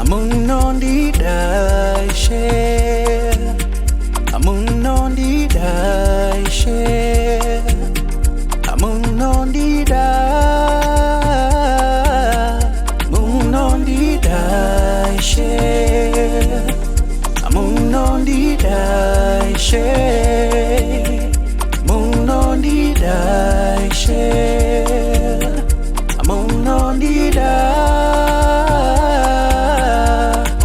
Munondida, Munondida, Munondida, Munondida, Munondida,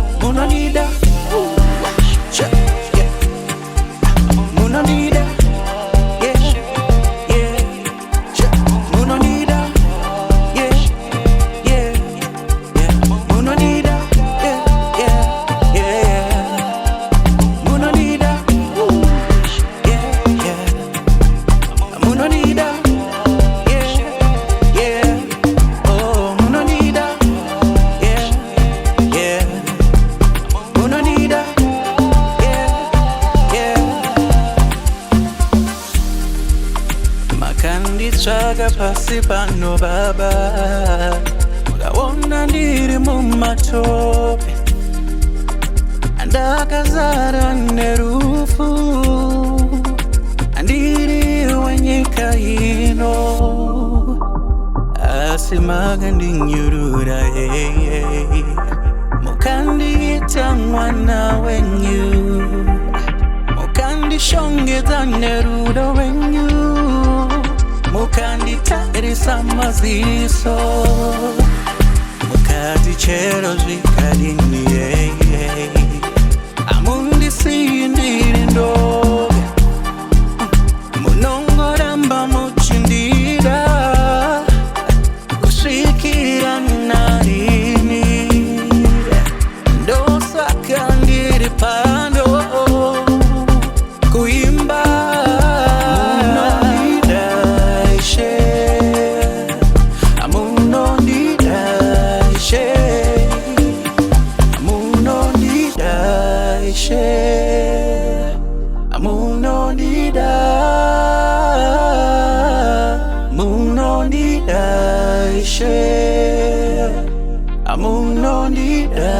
Munondida, Munondida, Munondida, Munondida, Munondida, Munondida, Munondida, Munondida, oh Munondida, Munondida, makandi chaga pasi pano baba, mugawona ndiri mumatope, andakazara nerufu, andiri wenyika ino, asimaga ndinyurura mukandita mwana wenyu, mukandishongedza nerudo wenyu, mukanditairisa maziso, mukatichero zvikadini amundisiyi ndiri ndoga, munongoramba muchindida kusvikira narini, ndosaka ndiri pano kuimba Munondida, Munondida, Munondida, Munondida, Munondida,